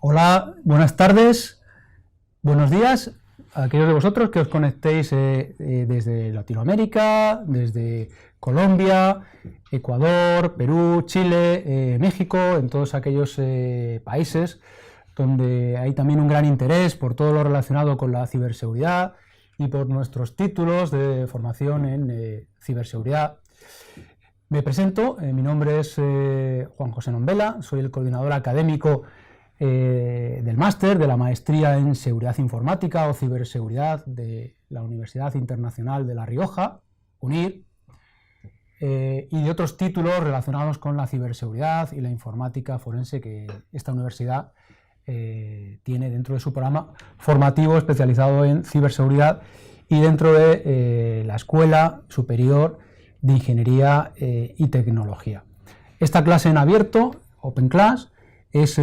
Hola, buenas tardes, buenos días a aquellos de vosotros que os conectéis desde Latinoamérica, desde Colombia, Ecuador, Perú, Chile, México, en todos aquellos países donde hay también un gran interés por todo lo relacionado con la ciberseguridad y por nuestros títulos de formación en ciberseguridad. Me presento, mi nombre es Juan José Nombela, soy el coordinador académico del máster de la maestría en seguridad informática o ciberseguridad de la Universidad Internacional de La Rioja, UNIR, y de otros títulos relacionados con la ciberseguridad y la informática forense que esta universidad tiene dentro de su programa formativo especializado en ciberseguridad y dentro de la Escuela Superior de Ingeniería y Tecnología. Esta clase en abierto, Open Class, es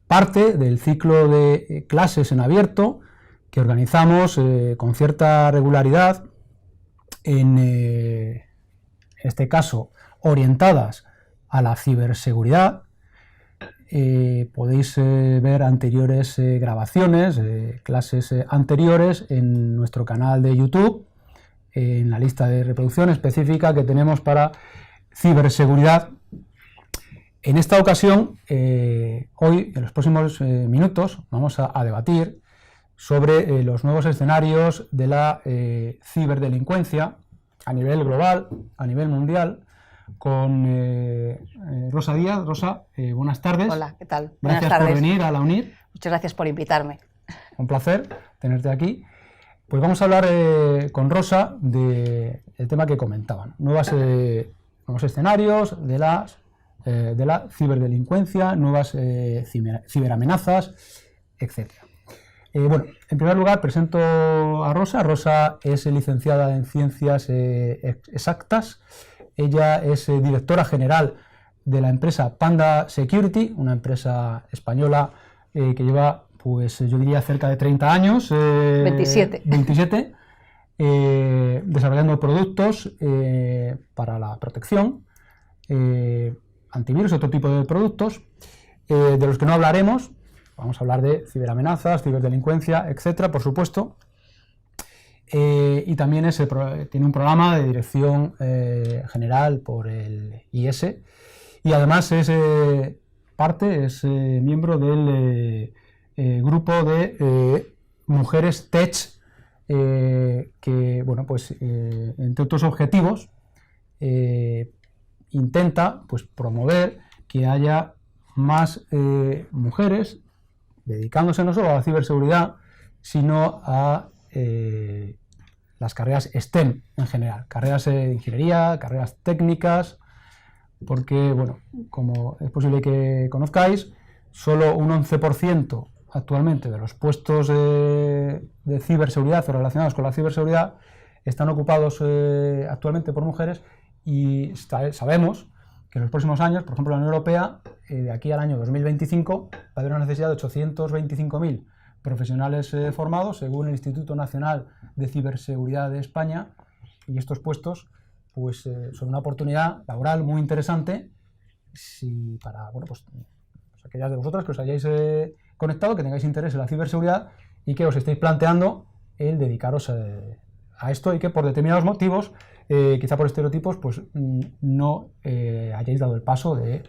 parte del ciclo de clases en abierto que organizamos con cierta regularidad, en este caso orientadas a la ciberseguridad. Podéis ver anteriores grabaciones, clases anteriores en nuestro canal de YouTube, en la lista de reproducción específica que tenemos para ciberseguridad. En esta ocasión, hoy, en los próximos minutos, vamos a debatir sobre los nuevos escenarios de la ciberdelincuencia a nivel global, a nivel mundial, con Rosa Díaz. Rosa, buenas tardes. Hola, ¿qué tal? Gracias por venir a la UNIR. Muchas gracias por invitarme. Un placer tenerte aquí. Pues vamos a hablar con Rosa del tema que comentaban, nuevos escenarios de la ciberdelincuencia, nuevas ciberamenazas, etc. Bueno, en primer lugar presento a Rosa. Rosa es licenciada en Ciencias Exactas. Ella es directora general de la empresa Panda Security, una empresa española que lleva, pues yo diría, cerca de 30 años. 27. Desarrollando productos para la protección, antivirus, otro tipo de productos, de los que no hablaremos. Vamos a hablar de ciberamenazas, ciberdelincuencia, etcétera, por supuesto. Y también tiene un programa de dirección general por el IS, y además es miembro del grupo de mujeres Tech, que, bueno, pues entre otros objetivos intenta, pues, promover que haya más mujeres dedicándose no solo a la ciberseguridad, sino a las carreras STEM en general, carreras de ingeniería, carreras técnicas, porque, bueno, como es posible que conozcáis, solo un 11% actualmente de los puestos de ciberseguridad o relacionados con la ciberseguridad están ocupados actualmente por mujeres, y sabemos que en los próximos años, por ejemplo, la Unión Europea, de aquí al año 2025, va a haber una necesidad de 825.000 profesionales formados, según el Instituto Nacional de Ciberseguridad de España, y estos puestos, pues, son una oportunidad laboral muy interesante para, bueno, pues, aquellas de vosotras que os hayáis conectado, que tengáis interés en la ciberseguridad y que os estéis planteando el dedicaros a esto, y que por determinados motivos, quizá por estereotipos, pues no hayáis dado el paso de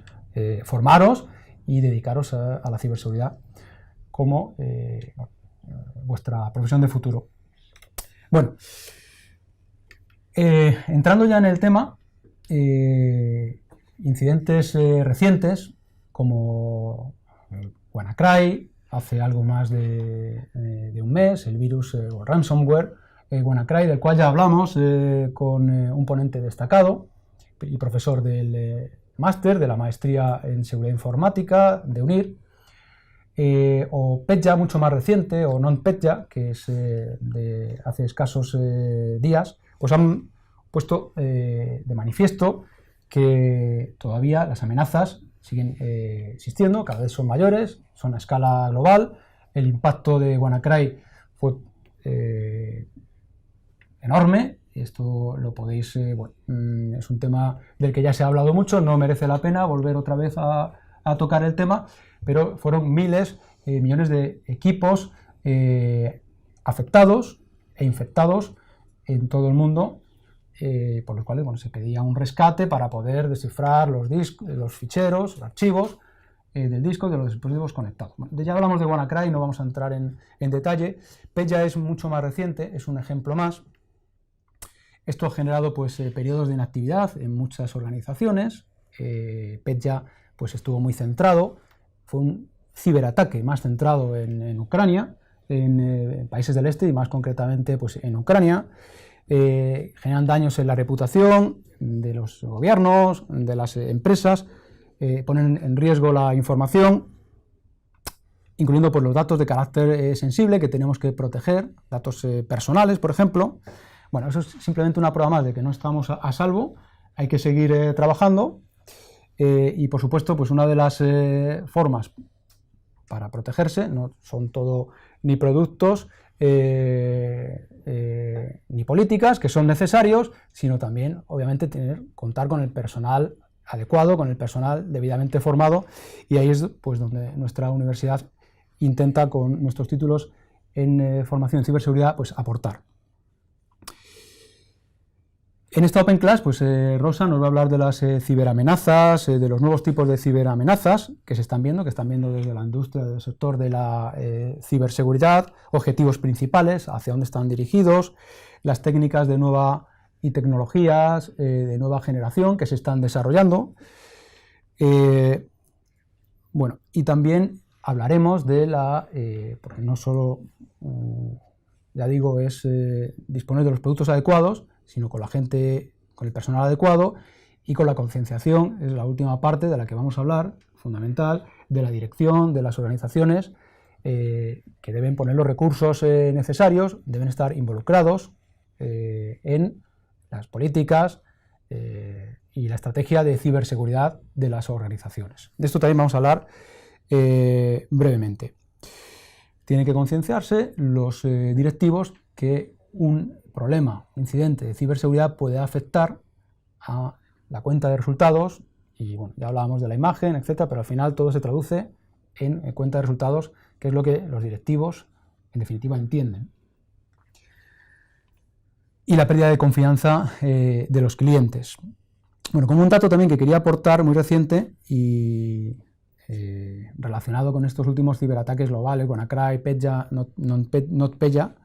formaros y dedicaros a la ciberseguridad como vuestra profesión de futuro. Bueno, entrando ya en el tema, incidentes recientes como WannaCry, hace algo más de un mes, el virus o ransomware WannaCry, del cual ya hablamos con un ponente destacado y profesor del máster de la maestría en seguridad informática de UNIR, o Petya, mucho más reciente, o NotPetya, que es de hace escasos días, pues han puesto de manifiesto que todavía las amenazas siguen existiendo, cada vez son mayores, son a escala global. El impacto de WannaCry fue enorme. Esto lo podéis, bueno, es un tema del que ya se ha hablado mucho, no merece la pena volver otra vez a a tocar el tema, pero fueron miles, millones de equipos afectados e infectados en todo el mundo, por los cuales se pedía un rescate para poder descifrar los ficheros, los archivos del disco de los dispositivos conectados. Bueno, ya hablamos de WannaCry, no vamos a entrar en detalle. Petya es mucho más reciente, es un ejemplo más. Esto ha generado periodos de inactividad en muchas organizaciones. Petya estuvo muy centrado, fue un ciberataque más centrado en Ucrania, en países del este y más concretamente en Ucrania. Generan daños en la reputación de los gobiernos, de las empresas, ponen en riesgo la información, incluyendo los datos de carácter sensible que tenemos que proteger, datos personales, por ejemplo. Bueno, eso es simplemente una prueba más de que no estamos a salvo, hay que seguir trabajando y, por supuesto, una de las formas para protegerse no son todo ni productos ni políticas que son necesarios, sino también, obviamente, contar con el personal adecuado, con el personal debidamente formado, y ahí es donde nuestra universidad intenta, con nuestros títulos en formación en ciberseguridad, aportar. En esta Open Class, Rosa nos va a hablar de las ciberamenazas, de los nuevos tipos de ciberamenazas que se están viendo, desde la industria, del sector de la ciberseguridad, objetivos principales, hacia dónde están dirigidos, las técnicas de nueva y tecnologías de nueva generación que se están desarrollando. Y también hablaremos de porque no solo, ya digo, es disponer de los productos adecuados, sino con la gente, con el personal adecuado y con la concienciación, es la última parte de la que vamos a hablar, fundamental, de la dirección, de las organizaciones, que deben poner los recursos necesarios, deben estar involucrados en las políticas y la estrategia de ciberseguridad de las organizaciones. De esto también vamos a hablar brevemente. Tienen que concienciarse los directivos que un problema, un incidente de ciberseguridad puede afectar a la cuenta de resultados y ya hablábamos de la imagen, etcétera, pero al final todo se traduce en cuenta de resultados, que es lo que los directivos en definitiva entienden. Y la pérdida de confianza de los clientes. Como un dato también que quería aportar muy reciente y relacionado con estos últimos ciberataques globales, WannaCry, Petya, NotPetya,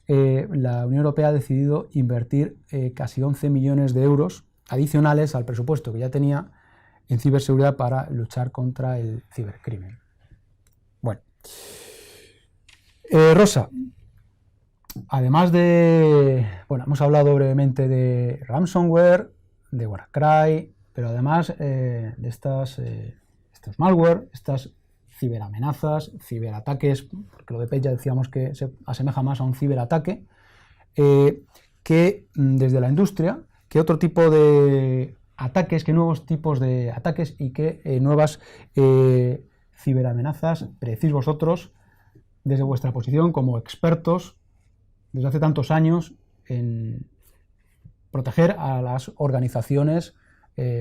la Unión Europea ha decidido invertir casi 11 millones de euros adicionales al presupuesto que ya tenía en ciberseguridad para luchar contra el cibercrimen. Rosa, además de, hemos hablado brevemente de ransomware, de WannaCry, pero además de estos malware, estas ciberamenazas, ciberataques, porque lo de Petya decíamos que se asemeja más a un ciberataque, que desde la industria, qué otro tipo de ataques, qué nuevos tipos de ataques y qué nuevas ciberamenazas predecís vosotros desde vuestra posición como expertos desde hace tantos años en proteger a las organizaciones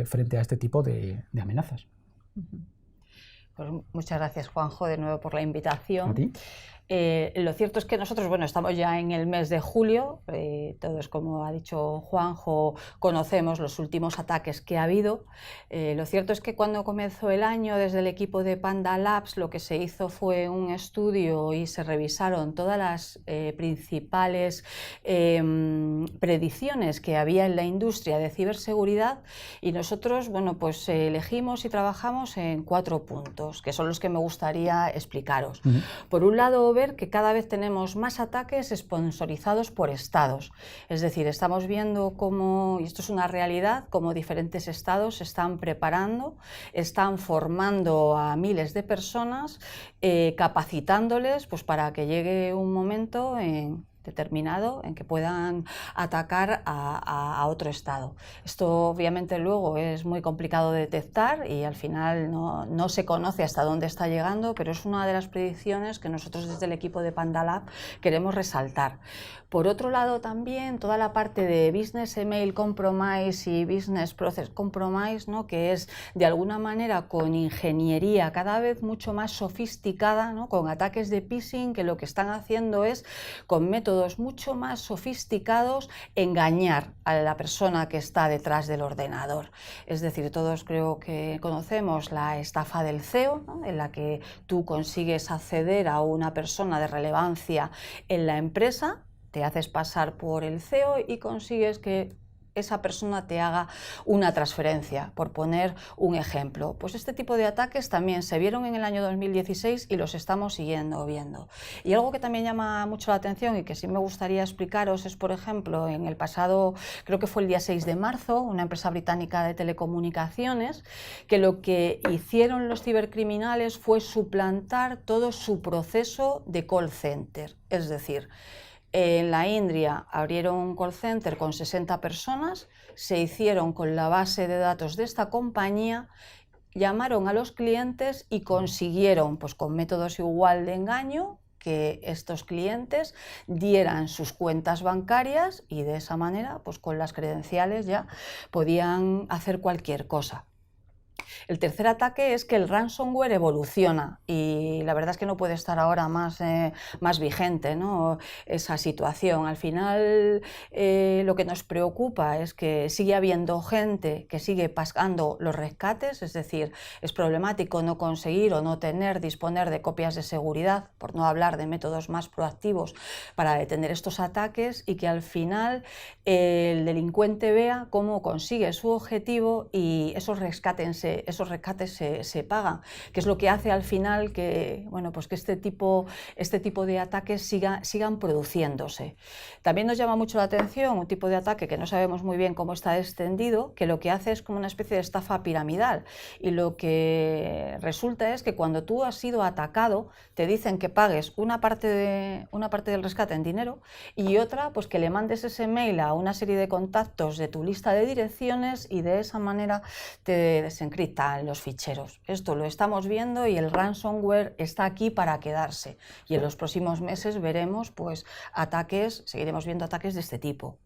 frente a este tipo de amenazas. Pues muchas gracias, Juanjo, de nuevo por la invitación. ¿A ti? Lo cierto es que nosotros, estamos ya en el mes de julio, todos, como ha dicho Juanjo, conocemos los últimos ataques que ha habido. Lo cierto es que cuando comenzó el año, desde el equipo de Panda Labs, lo que se hizo fue un estudio y se revisaron todas las principales predicciones que había en la industria de ciberseguridad, y nosotros, elegimos y trabajamos en 4 puntos, que son los que me gustaría explicaros. Por un lado, ver que cada vez tenemos más ataques sponsorizados por estados. Es decir, estamos viendo cómo, y esto es una realidad, cómo diferentes estados se están preparando, están formando a miles de personas, capacitándoles para que llegue un momento en determinado en que puedan atacar a otro estado. Esto obviamente luego es muy complicado de detectar y al final no se conoce hasta dónde está llegando, pero es una de las predicciones que nosotros desde el equipo de PandaLab queremos resaltar. Por otro lado también toda la parte de Business Email Compromise y Business Process Compromise, ¿no?, que es de alguna manera con ingeniería cada vez mucho más sofisticada, ¿no?, con ataques de phishing que lo que están haciendo es con métodos mucho más sofisticados engañar a la persona que está detrás del ordenador. Es decir, todos creo que conocemos la estafa del CEO, ¿no?, en la que tú consigues acceder a una persona de relevancia en la empresa, te haces pasar por el CEO y consigues que esa persona te haga una transferencia, por poner un ejemplo. Pues este tipo de ataques también se vieron en el año 2016 y los estamos viendo. Y algo que también llama mucho la atención y que sí me gustaría explicaros es, por ejemplo, en el pasado, creo que fue el día 6 de marzo, una empresa británica de telecomunicaciones, que lo que hicieron los cibercriminales fue suplantar todo su proceso de call center. Es decir, en la India abrieron un call center con 60 personas, se hicieron con la base de datos de esta compañía, llamaron a los clientes y consiguieron, pues con métodos igual de engaño, que estos clientes dieran sus cuentas bancarias y de esa manera, pues con las credenciales ya podían hacer cualquier cosa. El tercer ataque es que el ransomware evoluciona y la verdad es que no puede estar ahora más vigente, ¿no?, esa situación. Al final lo que nos preocupa es que sigue habiendo gente que sigue pasando los rescates, es decir, es problemático no conseguir o no disponer de copias de seguridad, por no hablar de métodos más proactivos para detener estos ataques, y que al final el delincuente vea cómo consigue su objetivo y esos rescates se pagan, que es lo que hace al final que, bueno, pues que este tipo de ataques sigan produciéndose. También nos llama mucho la atención un tipo de ataque que no sabemos muy bien cómo está extendido, que lo que hace es como una especie de estafa piramidal, y lo que resulta es que cuando tú has sido atacado te dicen que pagues una parte del rescate en dinero y otra pues que le mandes ese mail a una serie de contactos de tu lista de direcciones y de esa manera te desencriptan los ficheros. Esto lo estamos viendo y el ransomware está aquí para quedarse, y en los próximos meses veremos pues seguiremos viendo ataques de este tipo.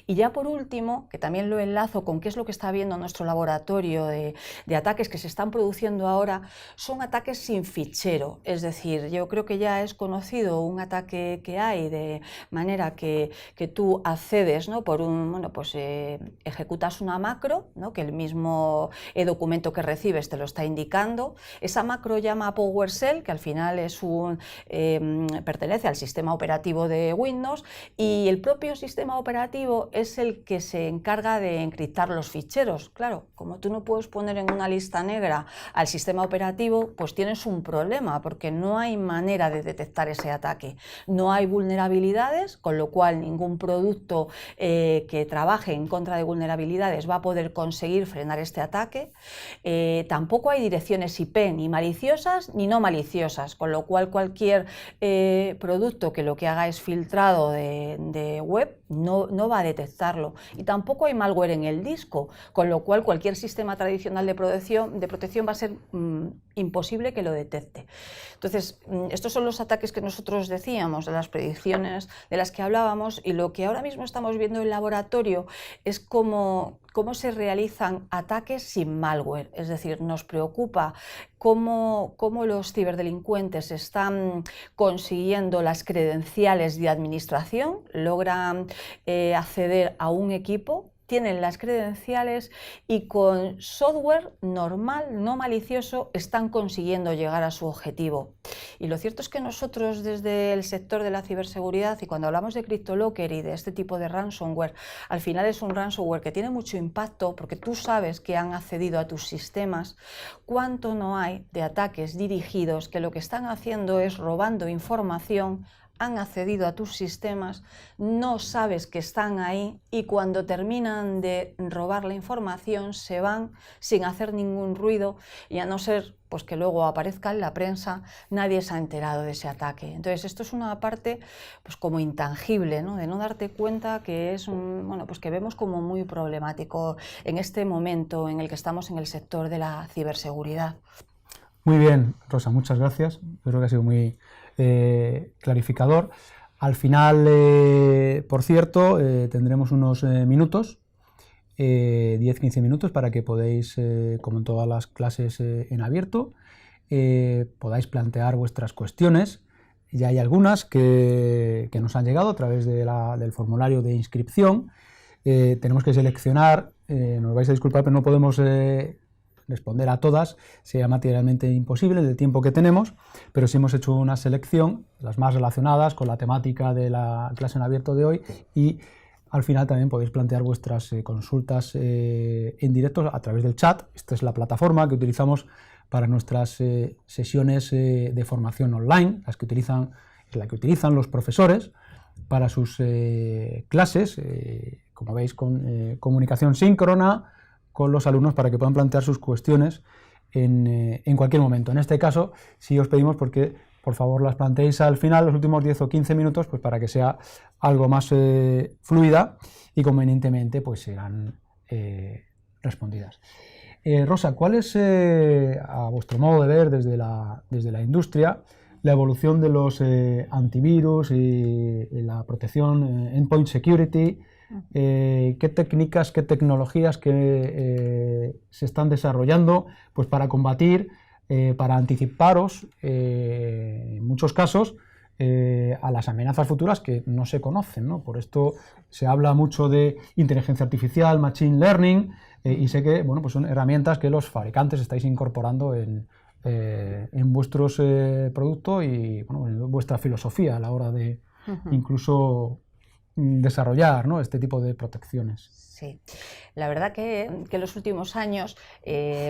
Y ya por último, que también lo enlazo con qué es lo que está viendo nuestro laboratorio de ataques que se están produciendo ahora, son ataques sin fichero. Es decir, yo creo que ya es conocido un ataque que hay de manera que tú accedes, ¿no?, ejecutas una macro, ¿no?, que el mismo documento que recibes te lo está indicando. Esa macro llama a PowerShell, que al final pertenece al sistema operativo de Windows, y el propio sistema operativo es el que se encarga de encriptar los ficheros. Claro, como tú no puedes poner en una lista negra al sistema operativo, pues tienes un problema, porque no hay manera de detectar ese ataque. No hay vulnerabilidades, con lo cual ningún producto que trabaje en contra de vulnerabilidades va a poder conseguir frenar este ataque. Tampoco hay direcciones IP ni maliciosas ni no maliciosas, con lo cual cualquier producto que lo que haga es filtrado de web no va a detectarlo, y tampoco hay malware en el disco, con lo cual cualquier sistema tradicional de protección va a ser imposible que lo detecte. Entonces, estos son los ataques que nosotros decíamos, de las predicciones de las que hablábamos, y lo que ahora mismo estamos viendo en el laboratorio es cómo se realizan ataques sin malware. Es decir, nos preocupa cómo los ciberdelincuentes están consiguiendo las credenciales de administración, logran acceder a un equipo, tienen las credenciales y con software normal, no malicioso, están consiguiendo llegar a su objetivo. Y lo cierto es que nosotros desde el sector de la ciberseguridad, y cuando hablamos de CryptoLocker y de este tipo de ransomware, al final es un ransomware que tiene mucho impacto porque tú sabes que han accedido a tus sistemas. ¿Cuánto no hay de ataques dirigidos que lo que están haciendo es robando información han accedido a tus sistemas, no sabes que están ahí y cuando terminan de robar la información se van sin hacer ningún ruido y a no ser pues que luego aparezca en la prensa, nadie se ha enterado de ese ataque. Entonces esto es una parte pues como intangible, ¿no? De no darte cuenta que es bueno, pues que vemos como muy problemático en este momento en el que estamos en el sector de la ciberseguridad. Muy bien, Rosa, muchas gracias. Creo que ha sido muy clarificador. Al final, por cierto, tendremos unos minutos, 10-15 minutos, para que podáis, como en todas las clases en abierto, podáis plantear vuestras cuestiones. Ya hay algunas que nos han llegado a través del formulario de inscripción. Tenemos que seleccionar, nos vais a disculpar, pero no podemos responder a todas, sería materialmente imposible del tiempo que tenemos, pero sí hemos hecho una selección, las más relacionadas con la temática de la clase en abierto de hoy, y al final también podéis plantear vuestras consultas en directo a través del chat. Esta es la plataforma que utilizamos para nuestras sesiones de formación online, la que utilizan los profesores para sus clases, como veis, con comunicación síncrona con los alumnos para que puedan plantear sus cuestiones en cualquier momento. En este caso, sí os pedimos porque por favor las planteéis al final, los últimos 10 o 15 minutos, pues para que sea algo más fluida y convenientemente pues serán respondidas. Rosa, ¿cuál es, a vuestro modo de ver desde la industria, la evolución de los antivirus y la protección endpoint security? ¿Qué técnicas, qué tecnologías se están desarrollando pues para combatir, para anticiparos, en muchos casos, a las amenazas futuras que no se conocen, ¿no? Por esto se habla mucho de inteligencia artificial, machine learning, y sé que bueno, pues son herramientas que los fabricantes estáis incorporando en vuestros productos y bueno, en vuestra filosofía a la hora de incluso desarrollar, ¿no?, este tipo de protecciones. Sí, la verdad que en los últimos años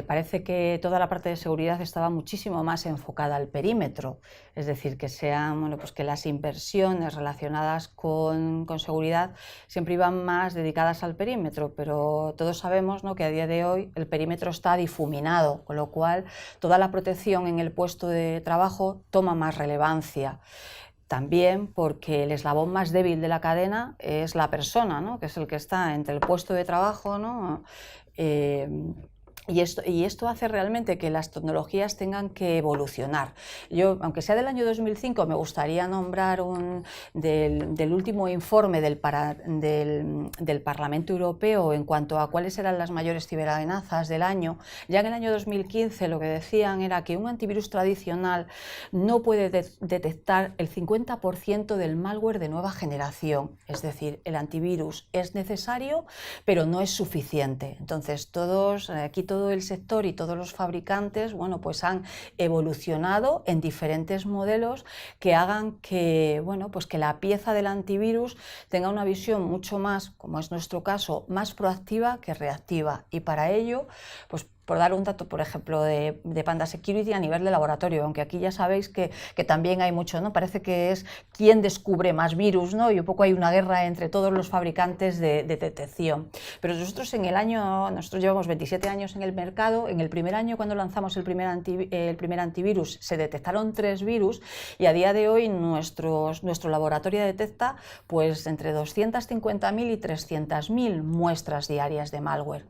parece que toda la parte de seguridad estaba muchísimo más enfocada al perímetro, es decir, que bueno, pues que las inversiones relacionadas con seguridad siempre iban más dedicadas al perímetro, pero todos sabemos, ¿no?, que a día de hoy el perímetro está difuminado, con lo cual toda la protección en el puesto de trabajo toma más relevancia. También porque el eslabón más débil de la cadena es la persona, ¿no?, que es el que está entre el puesto de trabajo, ¿no? Y esto hace realmente que las tecnologías tengan que evolucionar. Yo, aunque sea del año 2005, me gustaría nombrar del último informe del Parlamento Europeo en cuanto a cuáles eran las mayores ciberamenazas del año. Ya en el año 2015 lo que decían era que un antivirus tradicional no puede detectar el 50% del malware de nueva generación. Es decir, el antivirus es necesario, pero no es suficiente. Entonces, aquí todo el sector y todos los fabricantes, bueno, pues han evolucionado en diferentes modelos que hagan que, bueno, pues que la pieza del antivirus tenga una visión mucho más, como es nuestro caso, más proactiva que reactiva. Y para ello, pues por dar un dato, por ejemplo, de Panda Security a nivel de laboratorio, aunque aquí ya sabéis que también hay mucho, ¿no? Parece que es quién descubre más virus, ¿no? Y un poco hay una guerra entre todos los fabricantes de detección. Pero nosotros nosotros llevamos 27 años en el mercado. En el primer año, cuando lanzamos el primer antivirus, se detectaron 3 virus y a día de hoy nuestro laboratorio detecta pues entre 250.000 y 300.000 muestras diarias de malware.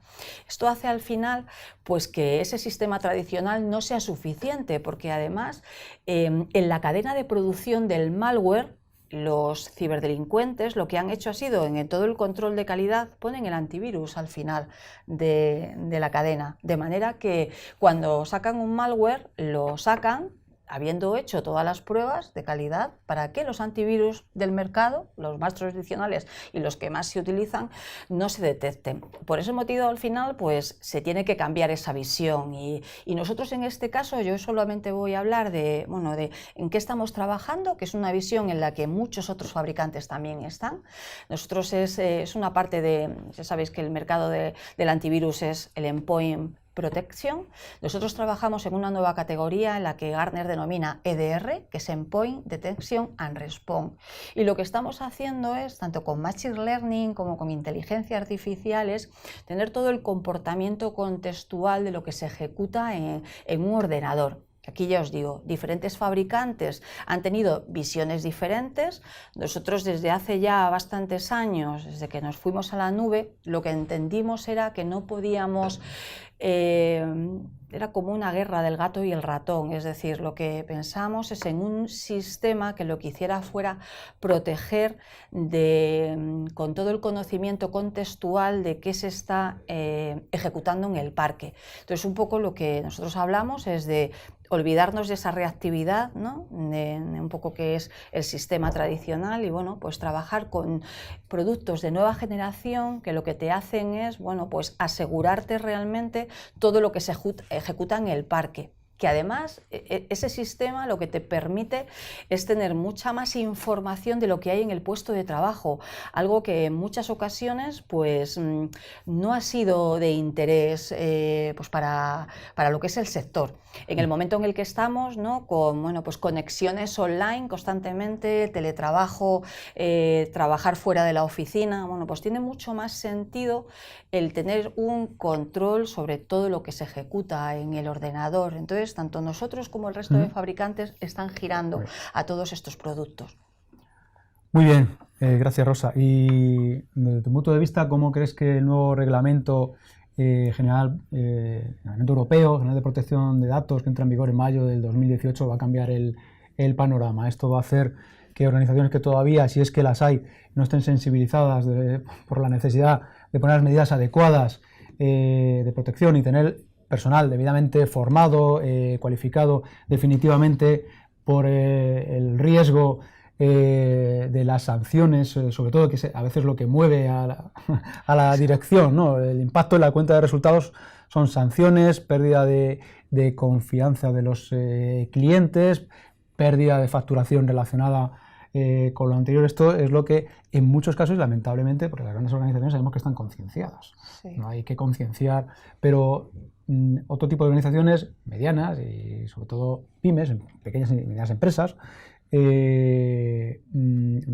Esto hace al final pues que ese sistema tradicional no sea suficiente, porque además en la cadena de producción del malware, los ciberdelincuentes lo que han hecho ha sido, en todo el control de calidad, ponen el antivirus al final de la cadena, de manera que cuando sacan un malware, lo sacan habiendo hecho todas las pruebas de calidad para que los antivirus del mercado, los más tradicionales y los que más se utilizan, no se detecten. Por ese motivo, al final, pues se tiene que cambiar esa visión y nosotros en este caso, yo solamente voy a hablar de en qué estamos trabajando, que es una visión en la que muchos otros fabricantes también están. Nosotros es una parte ya sabéis que el mercado del antivirus es el endpoint Protection. Nosotros trabajamos en una nueva categoría en la que Gartner denomina EDR, que es Endpoint Detection and Response. Y lo que estamos haciendo es, tanto con Machine Learning como con inteligencia artificial, es tener todo el comportamiento contextual de lo que se ejecuta en un ordenador. Aquí ya os digo, diferentes fabricantes han tenido visiones diferentes. Nosotros desde hace ya bastantes años, desde que nos fuimos a la nube, lo que entendimos era que no podíamos... era como una guerra del gato y el ratón, es decir, lo que pensamos es en un sistema que lo que hiciera fuera proteger con todo el conocimiento contextual de qué se está ejecutando en el parque. Entonces, un poco lo que nosotros hablamos es de olvidarnos de esa reactividad, ¿no? de un poco que es el sistema tradicional y bueno, pues trabajar con productos de nueva generación que lo que te hacen es bueno, pues asegurarte realmente todo lo que se ejecuta en el parque. Que además ese sistema lo que te permite es tener mucha más información de lo que hay en el puesto de trabajo, algo que en muchas ocasiones pues no ha sido de interés pues para lo que es el sector. En el momento en el que estamos, ¿no? Con bueno, pues conexiones online constantemente, teletrabajo, trabajar fuera de la oficina, bueno, pues tiene mucho más sentido el tener un control sobre todo lo que se ejecuta en el ordenador. Entonces, tanto nosotros como el resto de fabricantes están girando a todos estos productos. Muy bien, gracias Rosa. Y desde tu punto de vista, ¿cómo crees que el nuevo reglamento reglamento europeo, General de Protección de Datos, que entra en vigor en mayo del 2018, va a cambiar el panorama? Esto va a hacer que organizaciones que todavía, si es que las hay, no estén sensibilizadas por la necesidad de poner las medidas adecuadas de protección y tener personal debidamente formado, cualificado definitivamente por el riesgo de las sanciones, sobre todo que a veces lo que mueve a la dirección, ¿no? El impacto en la cuenta de resultados son sanciones, pérdida de confianza de los clientes, pérdida de facturación relacionada con lo anterior. Esto es lo que en muchos casos, lamentablemente, porque las grandes organizaciones sabemos que están concienciadas, sí. No hay que concienciar, pero otro tipo de organizaciones medianas y sobre todo pymes, pequeñas y medianas empresas, no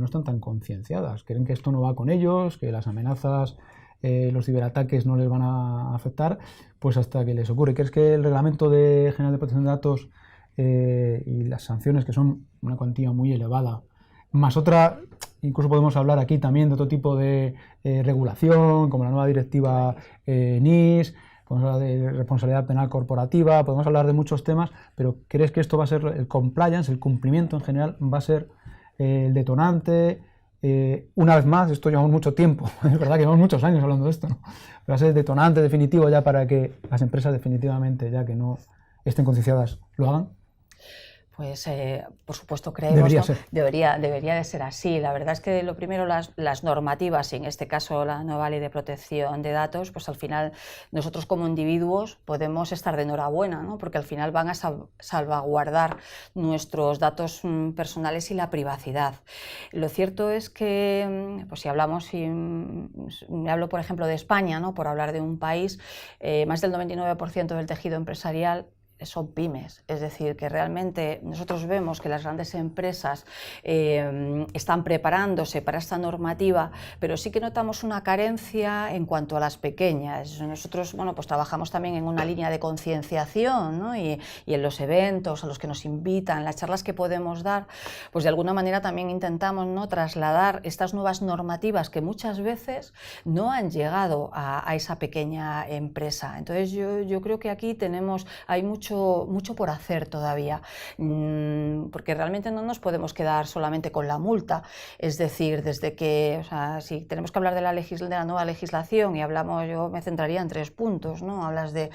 están tan concienciadas, creen que esto no va con ellos, que las amenazas, los ciberataques no les van a afectar, pues hasta que les ocurre. ¿Crees que el Reglamento General de Protección de Datos y las sanciones, que son una cuantía muy elevada, más otra, incluso podemos hablar aquí también de otro tipo de regulación, como la nueva directiva NIS, podemos hablar de responsabilidad penal corporativa, podemos hablar de muchos temas, pero ¿crees que esto va a ser el compliance, el cumplimiento en general, va a ser el detonante? Una vez más, esto llevamos mucho tiempo, es verdad que llevamos muchos años hablando de esto, ¿no? Pero va a ser el detonante definitivo ya para que las empresas definitivamente, ya que no estén concienciadas, lo hagan. Pues por supuesto creemos, ¿no? Debería de ser así. La verdad es que lo primero las normativas, y en este caso la nueva ley de protección de datos, pues al final nosotros como individuos podemos estar de enhorabuena, ¿no? Porque al final van a salvaguardar nuestros datos personales y la privacidad. Lo cierto es que, pues si hablamos, me hablo por ejemplo de España, ¿no? Por hablar de un país, más del 99% del tejido empresarial son pymes, es decir, que realmente nosotros vemos que las grandes empresas están preparándose para esta normativa, pero sí que notamos una carencia en cuanto a las pequeñas. Nosotros, bueno, pues trabajamos también en una línea de concienciación, ¿no? y en los eventos a los que nos invitan, las charlas que podemos dar, pues de alguna manera también intentamos, ¿no? Trasladar estas nuevas normativas que muchas veces no han llegado a esa pequeña empresa. Entonces yo creo que aquí hay mucho por hacer todavía, porque realmente no nos podemos quedar solamente con la multa. Es decir, desde que, o sea, si tenemos que hablar de la nueva legislación y hablamos, yo me centraría en 3 puntos, ¿no? Hablas de,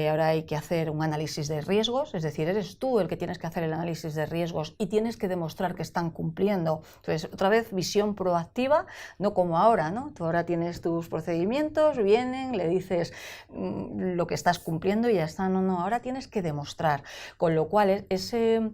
ahora hay que hacer un análisis de riesgos, es decir, eres tú el que tienes que hacer el análisis de riesgos y tienes que demostrar que están cumpliendo. Entonces, otra vez, visión proactiva, no como ahora, ¿no? Tú ahora tienes tus procedimientos, vienen, le dices lo que estás cumpliendo y ya está. No, ahora tienes tienes que demostrar, con lo cual ese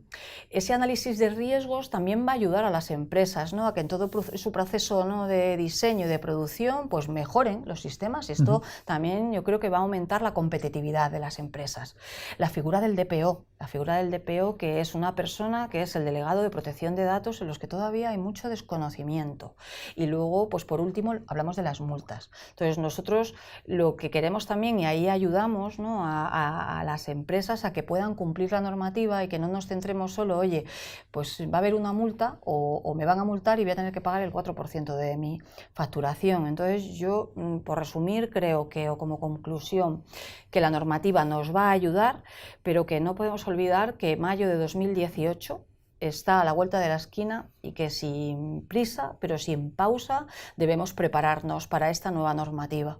análisis de riesgos también va a ayudar a las empresas, ¿no? A que en todo su proceso, ¿no?, de diseño y de producción pues mejoren los sistemas, y esto también yo creo que va a aumentar la competitividad de las empresas. La figura del DPO, que es una persona que es el delegado de protección de datos, en los que todavía hay mucho desconocimiento. Y luego, pues por último, hablamos de las multas. Entonces nosotros lo que queremos también, y ahí ayudamos, ¿no?, a las empresas a que puedan cumplir la normativa y que no nos centremos solo, oye, pues va a haber una multa o me van a multar y voy a tener que pagar el 4% de mi facturación. Entonces yo, por resumir, creo que, o como conclusión, que la normativa nos va a ayudar, pero que no podemos olvidar que mayo de 2018 está a la vuelta de la esquina y que sin prisa, pero sin pausa, debemos prepararnos para esta nueva normativa.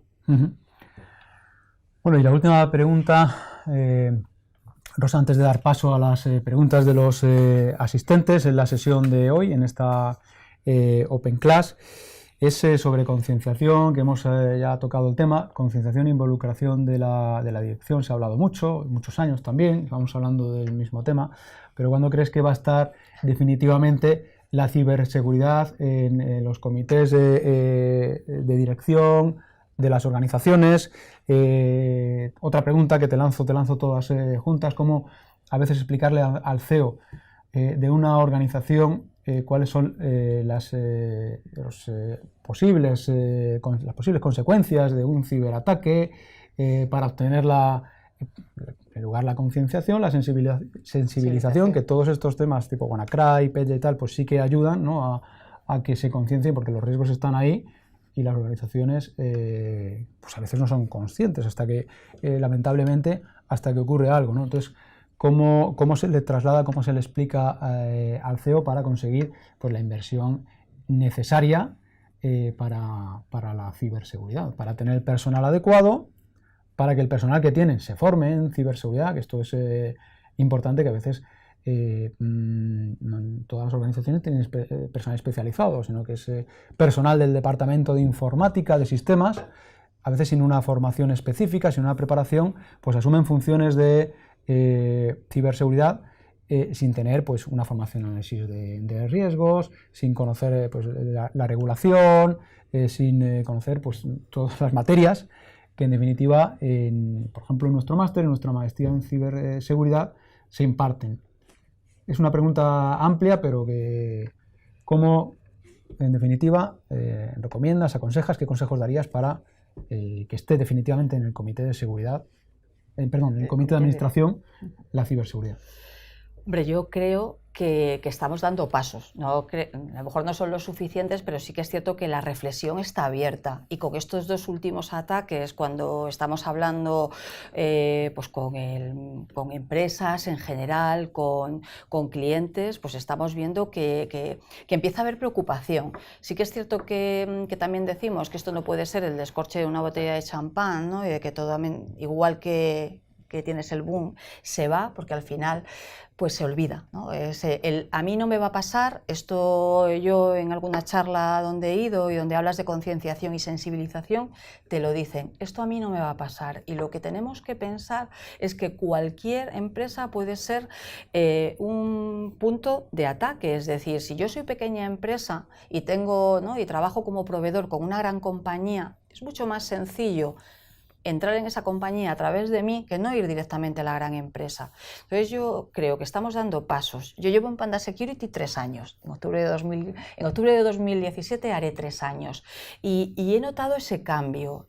Bueno, y la última pregunta, Rosa, antes de dar paso a las preguntas de los asistentes en la sesión de hoy, en esta Open Class, es sobre concienciación, que hemos ya tocado el tema, concienciación e involucración de la dirección. Se ha hablado muchos años también, vamos hablando del mismo tema, pero ¿cuándo crees que va a estar definitivamente la ciberseguridad en los comités de dirección de las organizaciones? Otra pregunta que te lanzo todas juntas: ¿cómo a veces explicarle al CEO de una organización cuáles son las posibles consecuencias de un ciberataque, para obtener en lugar la concienciación, la sensibilización, que todos estos temas tipo WannaCry, PETIA y tal, pues sí que ayudan, ¿no?, a que se conciencien, porque los riesgos están ahí y las organizaciones pues a veces no son conscientes hasta que, lamentablemente, hasta que ocurre algo, ¿no? Entonces, ¿cómo se le traslada, cómo se le explica al CEO para conseguir pues la inversión necesaria para la ciberseguridad, para tener el personal adecuado, para que el personal que tienen se forme en ciberseguridad, que esto es importante, que a veces no todas las organizaciones tienen personal especializado, sino que es personal del departamento de informática, de sistemas, a veces sin una formación específica, sin una preparación, pues asumen funciones de ciberseguridad sin tener pues una formación en análisis de riesgos, sin conocer pues la regulación, sin conocer pues todas las materias que en definitiva, por ejemplo, en nuestro máster, en nuestra maestría en ciberseguridad, se imparten. Es una pregunta amplia, pero que ¿cómo, en definitiva, recomiendas, aconsejas, qué consejos darías para que esté definitivamente en el comité de seguridad, en el comité de administración, la ciberseguridad? Hombre, yo creo que estamos dando pasos. A lo mejor no son los suficientes, pero sí que es cierto que la reflexión está abierta. Y con estos dos últimos ataques, cuando estamos hablando pues con empresas en general, con clientes, pues estamos viendo que empieza a haber preocupación. Sí que es cierto que también decimos que esto no puede ser el descorche de una botella de champán, ¿no? Y de que todo, igual que tienes el boom, se va, porque al final pues se olvida, ¿no? A mí no me va a pasar. Esto yo en alguna charla donde he ido y donde hablas de concienciación y sensibilización, te lo dicen, esto a mí no me va a pasar. Y lo que tenemos que pensar es que cualquier empresa puede ser un punto de ataque. Es decir, si yo soy pequeña empresa y tengo, ¿no?, y trabajo como proveedor con una gran compañía, es mucho más sencillo entrar en esa compañía a través de mí que no ir directamente a la gran empresa. Entonces yo creo que estamos dando pasos. Yo llevo en Panda Security 3 años. En octubre de 2017 haré 3 años. Y he notado ese cambio.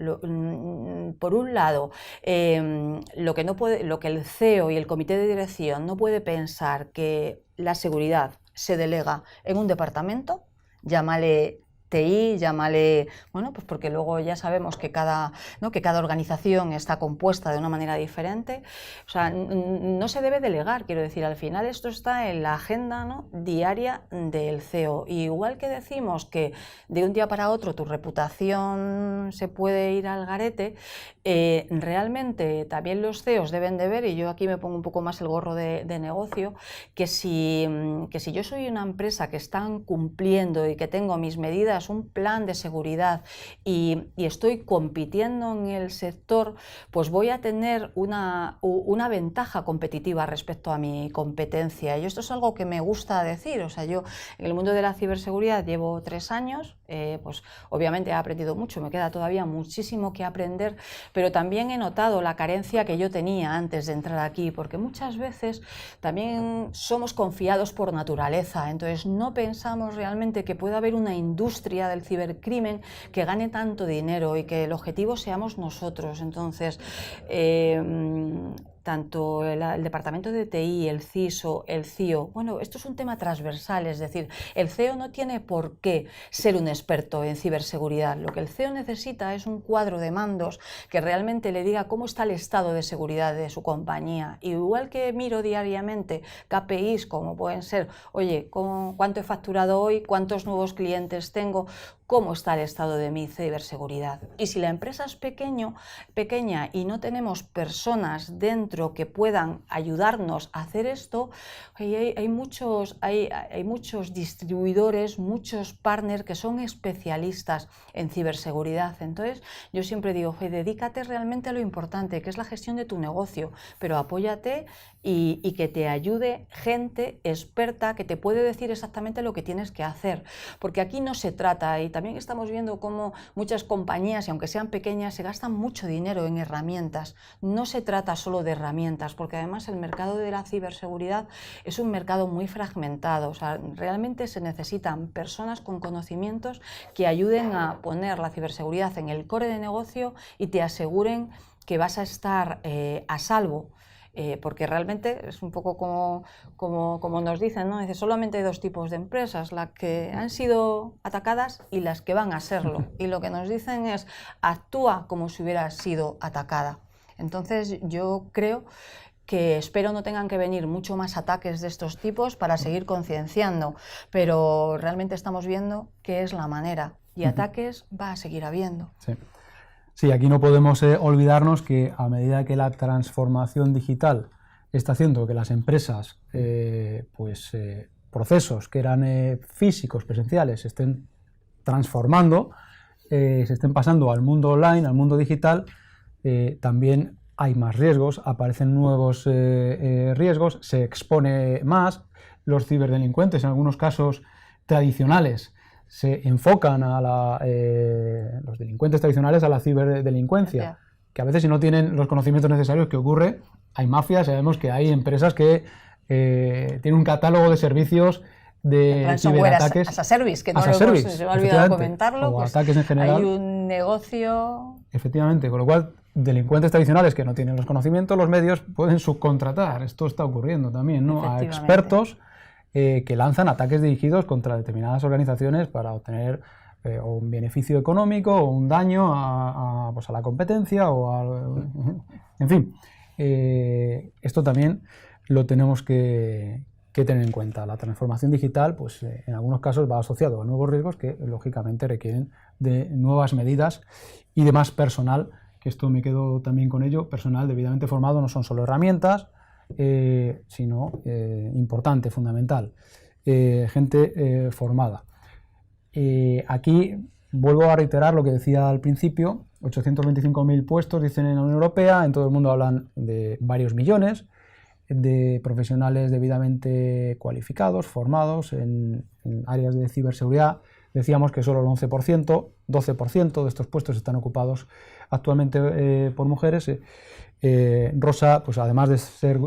Por un lado, lo que el CEO y el comité de dirección no puede pensar que la seguridad se delega en un departamento, llámale TI, llámale, bueno, pues porque luego ya sabemos que cada organización está compuesta de una manera diferente. O sea, no se debe delegar, quiero decir, al final esto está en la agenda, ¿no?, diaria del CEO. Y igual que decimos que de un día para otro tu reputación se puede ir al garete, realmente también los CEOs deben de ver, y yo aquí me pongo un poco más el gorro de negocio, que si yo soy una empresa que están cumpliendo y que tengo mis medidas medidas, un plan de seguridad y estoy compitiendo en el sector, pues voy a tener una ventaja competitiva respecto a mi competencia. Y esto es algo que me gusta decir. O sea, yo en el mundo de la ciberseguridad llevo 3 años, pues obviamente he aprendido mucho, me queda todavía muchísimo que aprender, pero también he notado la carencia que yo tenía antes de entrar aquí, porque muchas veces también somos confiados por naturaleza, entonces no pensamos realmente que pueda haber una industria del cibercrimen que gane tanto dinero y que el objetivo seamos nosotros. Entonces, tanto el departamento de TI, el CISO, el CIO, bueno, esto es un tema transversal, es decir, el CEO no tiene por qué ser un experto en ciberseguridad. Lo que el CEO necesita es un cuadro de mandos que realmente le diga cómo está el estado de seguridad de su compañía. Igual que miro diariamente KPIs como pueden ser, oye, ¿cuánto he facturado hoy? ¿Cuántos nuevos clientes tengo? ¿Cómo está el estado de mi ciberseguridad? Y si la empresa es pequeña y no tenemos personas dentro que puedan ayudarnos a hacer esto, hay muchos distribuidores, muchos partners que son especialistas en ciberseguridad. Entonces, yo siempre digo, dedícate realmente a lo importante, que es la gestión de tu negocio, pero apóyate y que te ayude gente experta que te puede decir exactamente lo que tienes que hacer. Porque aquí no se trata, y también estamos viendo cómo muchas compañías, y aunque sean pequeñas, se gastan mucho dinero en herramientas. No se trata solo de herramientas, porque además el mercado de la ciberseguridad es un mercado muy fragmentado. O sea, realmente se necesitan personas con conocimientos que ayuden a poner la ciberseguridad en el core de negocio y te aseguren que vas a estar a salvo. Porque realmente es un poco como nos dicen, ¿no? Dice, solamente hay 2 tipos de empresas, las que han sido atacadas y las que van a serlo. Y lo que nos dicen es, actúa como si hubieras sido atacada. Entonces yo creo que espero no tengan que venir mucho más ataques de estos tipos para seguir concienciando, pero realmente estamos viendo que es la manera y ataques va a seguir habiendo. Sí. Sí, aquí no podemos olvidarnos que a medida que la transformación digital está haciendo que las empresas, procesos que eran físicos, presenciales, se estén transformando, se estén pasando al mundo online, al mundo digital, también hay más riesgos, aparecen nuevos riesgos, se expone más. Los ciberdelincuentes, en algunos casos tradicionales, se enfocan a los delincuentes tradicionales a la ciberdelincuencia, que a veces si no tienen los conocimientos necesarios, ¿qué ocurre? Hay mafias, sabemos que hay empresas que tienen un catálogo de servicios de ciberataques. As a service, que no se me ha olvidado comentarlo. O pues ataques en general. Hay un negocio... Efectivamente, con lo cual delincuentes tradicionales que no tienen los conocimientos, los medios, pueden subcontratar. Esto está ocurriendo también, ¿no? A expertos que lanzan ataques dirigidos contra determinadas organizaciones para obtener un beneficio económico o un daño a la competencia en fin, esto también lo tenemos que tener en cuenta. La transformación digital, pues en algunos casos va asociado a nuevos riesgos que lógicamente requieren de nuevas medidas y de más personal, que esto me quedo también con ello, personal debidamente formado, no son solo herramientas, sino importante, fundamental, gente formada. Aquí vuelvo a reiterar lo que decía al principio, 825.000 puestos dicen en la Unión Europea, en todo el mundo hablan de varios millones de profesionales debidamente cualificados, formados en áreas de ciberseguridad. Decíamos que solo el 11%, 12% de estos puestos están ocupados actualmente por mujeres. Rosa, pues además de ser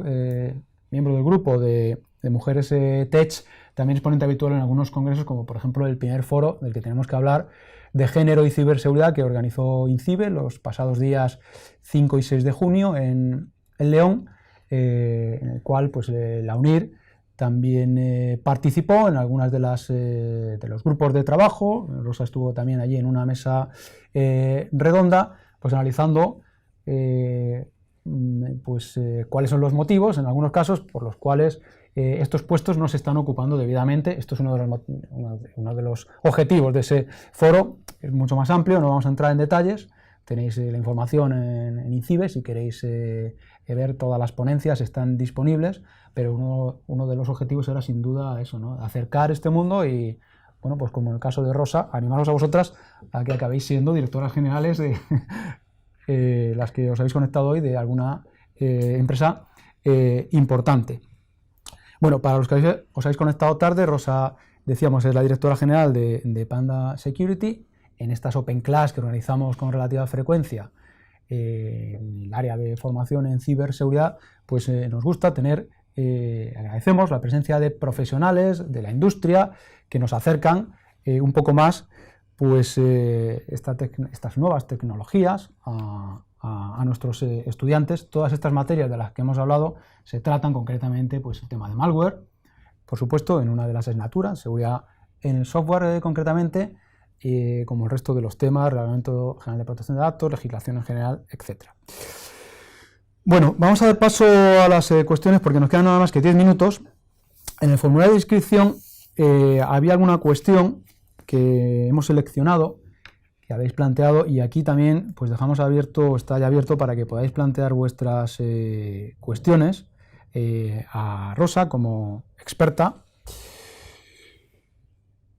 miembro del grupo de mujeres Tech, también es ponente habitual en algunos congresos, como por ejemplo el primer foro del que tenemos que hablar, de género y ciberseguridad, que organizó INCIBE los pasados días 5 y 6 de junio en León, en el cual pues, la UNIR también participó en algunas de los grupos de trabajo. Rosa estuvo también allí en una mesa redonda, pues analizando cuáles son los motivos, en algunos casos, por los cuales estos puestos no se están ocupando debidamente. Esto es uno de los objetivos de ese foro. Es mucho más amplio, no vamos a entrar en detalles. Tenéis la información en INCIBE, si queréis ver todas las ponencias, están disponibles, pero uno de los objetivos era sin duda eso, ¿no? Acercar este mundo y bueno, pues como en el caso de Rosa, animaros a vosotras a que acabéis siendo directoras generales de las que os habéis conectado hoy de alguna empresa importante. Bueno, para los que os habéis conectado tarde, Rosa, decíamos, es la directora general de Panda Security. En estas Open Class que organizamos con relativa frecuencia en el área de formación en ciberseguridad, pues nos gusta tener, agradecemos la presencia de profesionales de la industria que nos acercan un poco más pues, estas nuevas tecnologías a nuestros estudiantes. Todas estas materias de las que hemos hablado se tratan concretamente pues, el tema de malware, por supuesto, en una de las asignaturas, seguridad en el software concretamente, como el resto de los temas, Reglamento General de Protección de Datos, legislación en general, etc. Bueno, vamos a dar paso a las cuestiones porque nos quedan nada más que 10 minutos. En el formulario de inscripción había alguna cuestión que hemos seleccionado, que habéis planteado, y aquí también pues dejamos abierto, está ya abierto para que podáis plantear vuestras cuestiones a Rosa como experta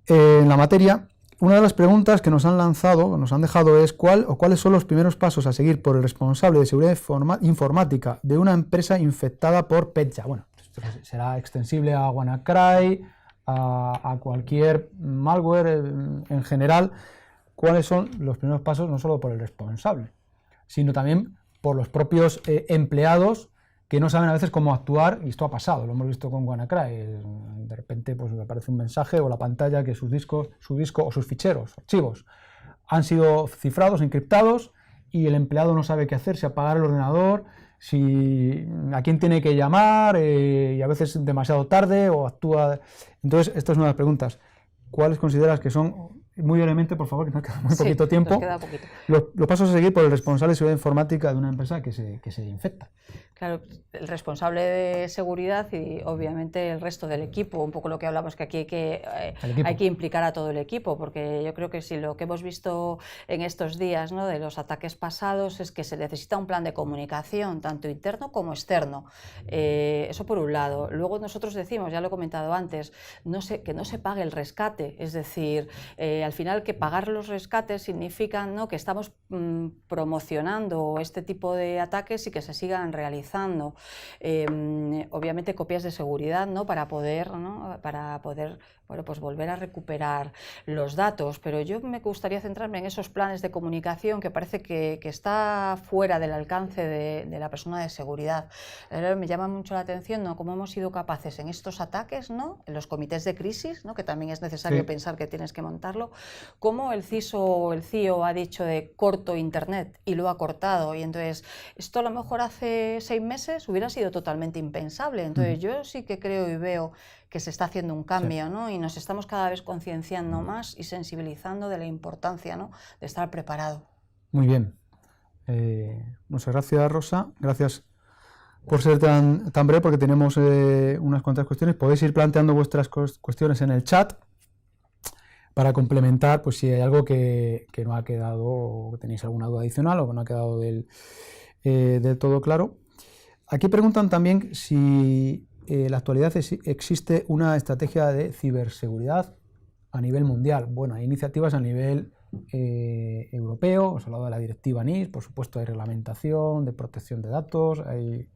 en la materia. Una de las preguntas que nos han lanzado, nos han dejado es cuáles son los primeros pasos a seguir por el responsable de seguridad informática de una empresa infectada por Petya. Bueno, esto será extensible a WannaCry, a cualquier malware en general. ¿Cuáles son los primeros pasos no solo por el responsable, sino también por los propios empleados que no saben a veces cómo actuar? Y esto ha pasado, lo hemos visto con WannaCry. De repente pues, me aparece un mensaje o la pantalla que su disco o sus ficheros, archivos, han sido cifrados, encriptados, y el empleado no sabe qué hacer, si apagar el ordenador, a quién tiene que llamar, y a veces demasiado tarde o actúa. Entonces, estas son las preguntas. ¿Cuáles consideras que son, muy brevemente, por favor, que nos queda muy poquito tiempo, nos queda poquito, los pasos a seguir por el responsable de seguridad informática de una empresa que se infecta? Claro, el responsable de seguridad y obviamente el resto del equipo, un poco lo que hablamos, que aquí hay que implicar a todo el equipo, porque yo creo que si lo que hemos visto en estos días, ¿no?, de los ataques pasados, es que se necesita un plan de comunicación, tanto interno como externo. Eso por un lado. Luego nosotros decimos, ya lo he comentado antes, que no se pague el rescate, es decir, al final que pagar los rescates significa, ¿no?, que estamos promocionando este tipo de ataques y que se sigan realizando. Obviamente copias de seguridad, ¿no?, para poder bueno, pues volver a recuperar los datos, pero yo me gustaría centrarme en esos planes de comunicación que parece que está fuera del alcance de la persona de seguridad. Me llama mucho la atención, ¿no?, cómo hemos sido capaces en estos ataques, ¿no?, en los comités de crisis, ¿no?, que también es necesario pensar que tienes que montarlo, cómo el CISO o el CIO ha dicho de corto internet y lo ha cortado, y entonces esto a lo mejor hace 6 meses hubiera sido totalmente impensable. Entonces yo sí que creo y veo que se está haciendo un cambio, ¿no?, y nos estamos cada vez concienciando más y sensibilizando de la importancia, ¿no?, de estar preparado. Muy bien. Muchas gracias, Rosa. Gracias por ser tan breve, porque tenemos unas cuantas cuestiones. Podéis ir planteando vuestras cuestiones en el chat para complementar, pues si hay algo que no ha quedado, o tenéis alguna duda adicional o que no ha quedado del todo claro. Aquí preguntan también si en la actualidad existe una estrategia de ciberseguridad a nivel mundial. Bueno, hay iniciativas a nivel europeo, os he hablado de la directiva NIS, por supuesto hay reglamentación de protección de datos, hay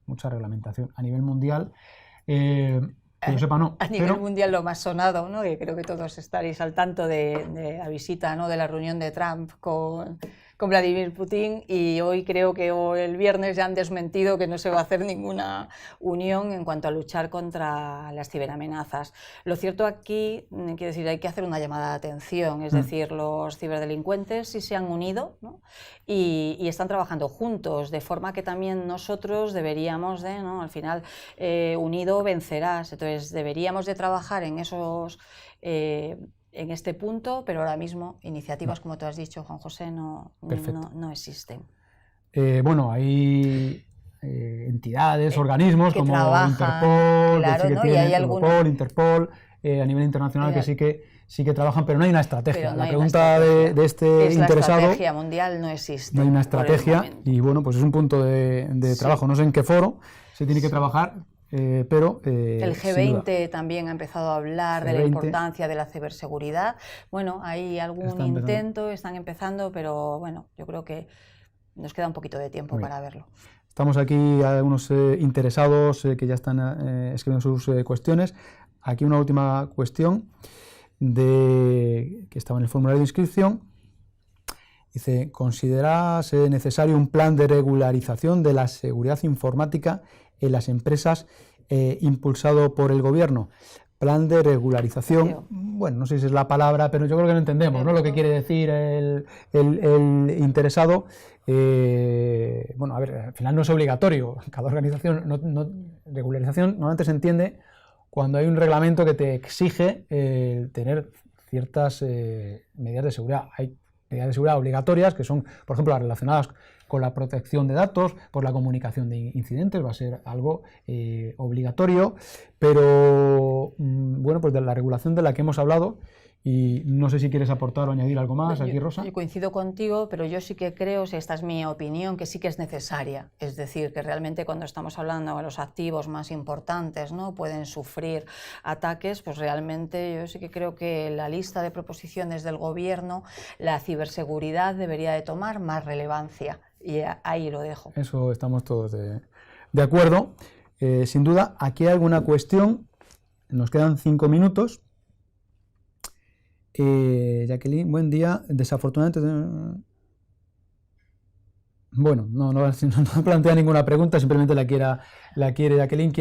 mucha reglamentación a nivel mundial. Que yo sepa, no. A nivel mundial lo más sonado, ¿no?, que creo que todos estaréis al tanto de la visita, ¿no?, de la reunión de Trump con Vladimir Putin, y hoy creo que el viernes ya han desmentido que no se va a hacer ninguna unión en cuanto a luchar contra las ciberamenazas. Lo cierto aquí, quiero decir, hay que hacer una llamada de atención, es decir, los ciberdelincuentes sí se han unido, ¿no?, y están trabajando juntos, de forma que también nosotros deberíamos ¿no?, al final, unido vencerás. Entonces deberíamos de trabajar en esos en este punto, pero ahora mismo iniciativas, como tú has dicho, Juan José, no existen. Bueno, hay entidades, organismos que como trabajan, Interpol, claro, ¿no?, y hay Europol, Interpol, a nivel internacional, que sí que trabajan, pero no hay una estrategia. La pregunta de este interesado... La estrategia mundial no existe. No hay una estrategia, y bueno, pues es un punto de trabajo. No sé en qué foro se tiene que trabajar. pero el sin duda, G20 también ha empezado a hablar de la G20 importancia de la ciberseguridad. Bueno, hay algún está empezando. intento, están empezando, pero bueno, yo creo que nos queda un poquito de tiempo Muy bien. para verlo. Estamos aquí algunos interesados que ya están escribiendo sus cuestiones. Aquí una última cuestión que estaba en el formulario de inscripción. Dice, ¿consideras necesario un plan de regularización de la seguridad informática en las empresas impulsado por el gobierno? Plan de regularización, bueno, no sé si es la palabra, pero yo creo que lo entendemos, ¿no? Lo que quiere decir el interesado. Bueno, a ver, al final no es obligatorio, cada organización, regularización normalmente se entiende cuando hay un reglamento que te exige tener ciertas medidas de seguridad. Hay medidas de seguridad obligatorias que son, por ejemplo, las relacionadas con la protección de datos, por la comunicación de incidentes, va a ser algo obligatorio, pero bueno, pues de la regulación de la que hemos hablado, y no sé si quieres aportar o añadir algo más aquí, Rosa. Yo coincido contigo, pero yo sí que creo, si esta es mi opinión, que sí que es necesaria. Es decir, que realmente cuando estamos hablando de los activos más importantes, ¿no?, pueden sufrir ataques, pues realmente yo sí que creo que la lista de proposiciones del gobierno, la ciberseguridad debería de tomar más relevancia. Y ahí lo dejo. Eso estamos todos de acuerdo. Sin duda, aquí hay alguna cuestión. Nos quedan 5 minutos. Jacqueline, buen día. Desafortunadamente, bueno, no plantea ninguna pregunta, simplemente la quiere Jacqueline,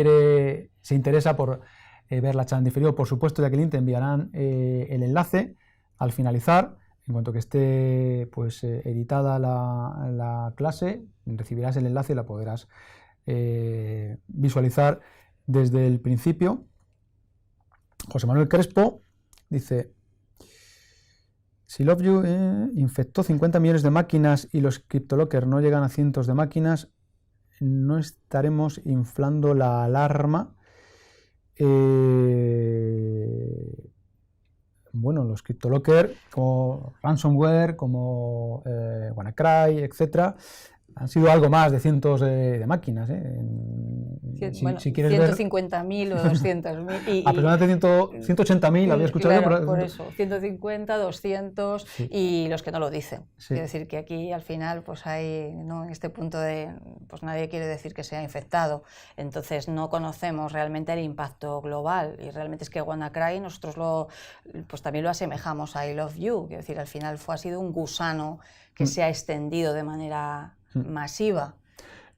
se interesa por ver la charla en diferido. Por supuesto, Jacqueline, te enviarán el enlace al finalizar. En cuanto que esté pues, editada la clase, recibirás el enlace y la podrás visualizar desde el principio. José Manuel Crespo dice, si LoveYou infectó 50 millones de máquinas y los CryptoLocker no llegan a cientos de máquinas, ¿no estaremos inflando la alarma? Bueno, los CryptoLocker, como ransomware, como WannaCry, etcétera, han sido algo más de cientos de máquinas. Bueno, si quieres 150.000 o 200.000. Aproximadamente 180.000, había escuchado claro, yo. Por eso, 150, 200 sí. Y los que no lo dicen. Sí. Quiere decir que aquí al final pues hay, ¿no?, en este punto pues nadie quiere decir que sea infectado. Entonces no conocemos realmente el impacto global. Y realmente es que WannaCry nosotros pues también lo asemejamos a LoveYou. Quiere decir, al final ha sido un gusano que se ha extendido de manera masiva.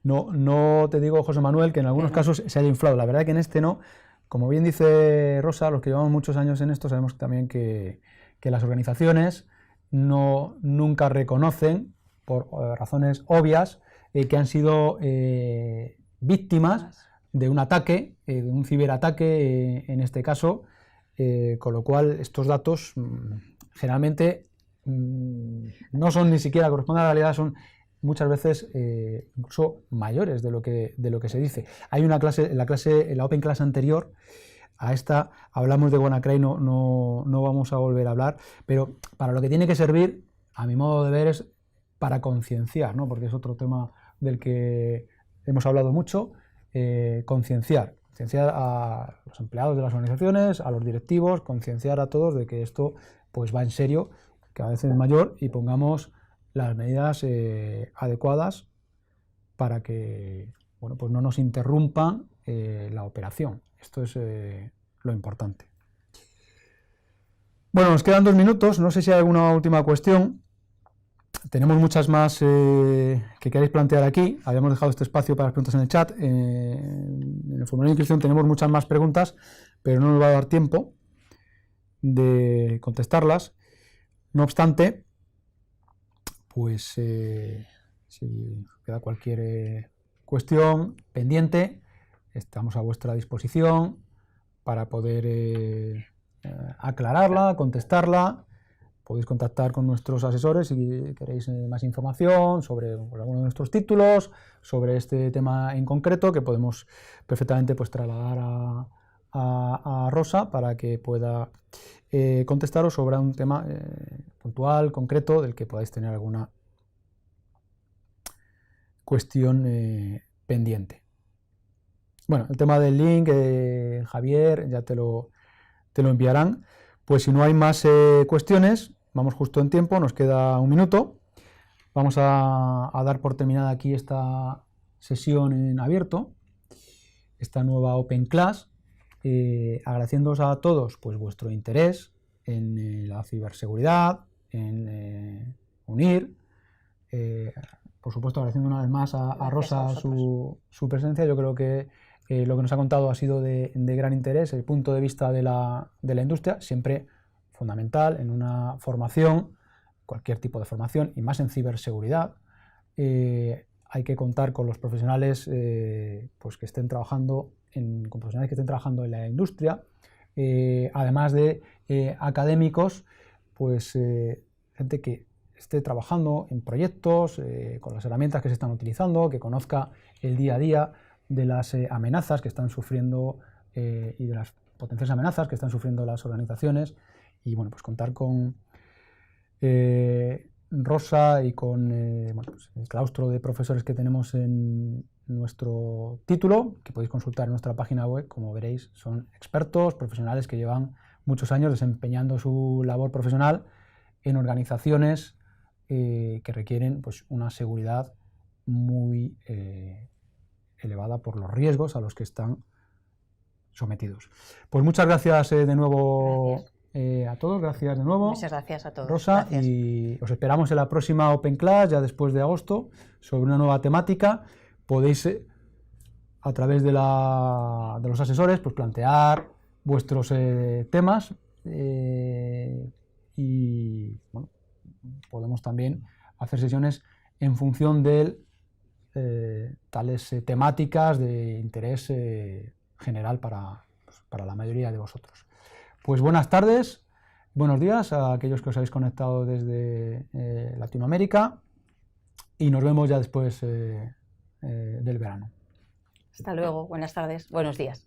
No te digo, José Manuel, que en algunos casos se haya inflado. La verdad que en este no. Como bien dice Rosa, los que llevamos muchos años en esto sabemos también que las organizaciones nunca reconocen, por razones obvias, que han sido víctimas de un ataque, de un ciberataque en este caso, con lo cual estos datos generalmente no son ni siquiera corresponden a la realidad, son muchas veces incluso mayores de lo que se dice. Hay una clase, en la Open Class anterior a esta hablamos de WannaCry, no vamos a volver a hablar, pero para lo que tiene que servir, a mi modo de ver, es para concienciar, ¿no?, porque es otro tema del que hemos hablado mucho, concienciar a los empleados de las organizaciones, a los directivos, concienciar a todos de que esto pues va en serio, que a veces es mayor, y pongamos las medidas adecuadas para que, bueno, pues no nos interrumpan la operación. Esto es lo importante. Bueno, nos quedan 2 minutos, no sé si hay alguna última cuestión. Tenemos muchas más que queréis plantear aquí. Habíamos dejado este espacio para las preguntas en el chat. En el formulario de inscripción tenemos muchas más preguntas, pero no nos va a dar tiempo de contestarlas. No obstante, pues si queda cualquier cuestión pendiente, estamos a vuestra disposición para poder aclararla, contestarla. Podéis contactar con nuestros asesores si queréis más información sobre alguno de nuestros títulos, sobre este tema en concreto, que podemos perfectamente pues trasladar a Rosa para que pueda contestaros sobre un tema puntual, concreto, del que podáis tener alguna cuestión pendiente. Bueno, el tema del link, Javier, ya te lo enviarán. Pues si no hay más cuestiones, vamos justo en tiempo, nos queda un minuto. Vamos a dar por terminada aquí esta sesión en abierto, esta nueva Open Class, agradeciéndoos a todos pues vuestro interés en la ciberseguridad, en UNIR. Por supuesto, agradeciendo una vez más a Rosa su presencia. Yo creo que lo que nos ha contado ha sido de gran interés, el punto de vista de la industria, siempre fundamental en una formación, cualquier tipo de formación, y más en ciberseguridad. Hay que contar con los profesionales pues que estén trabajando con profesionales que estén trabajando en la industria, además de académicos, pues gente que esté trabajando en proyectos, con las herramientas que se están utilizando, que conozca el día a día de las amenazas que están sufriendo y de las potenciales amenazas que están sufriendo las organizaciones, y bueno, pues contar con Rosa y con bueno, pues el claustro de profesores que tenemos en nuestro título, que podéis consultar en nuestra página web. Como veréis, son expertos, profesionales que llevan muchos años desempeñando su labor profesional en organizaciones que requieren pues una seguridad muy elevada por los riesgos a los que están sometidos. Pues muchas gracias de nuevo a todos, gracias de nuevo. Muchas gracias a todos. Rosa, Gracias. y os esperamos en la próxima Open Class, ya después de agosto, sobre una nueva temática. Podéis, a través de los asesores, pues plantear vuestros temas y bueno, podemos también hacer sesiones en función de tales temáticas de interés general para la mayoría de vosotros. Pues buenas tardes, buenos días a aquellos que os habéis conectado desde Latinoamérica, y nos vemos ya después del verano. Hasta luego, buenas tardes, buenos días.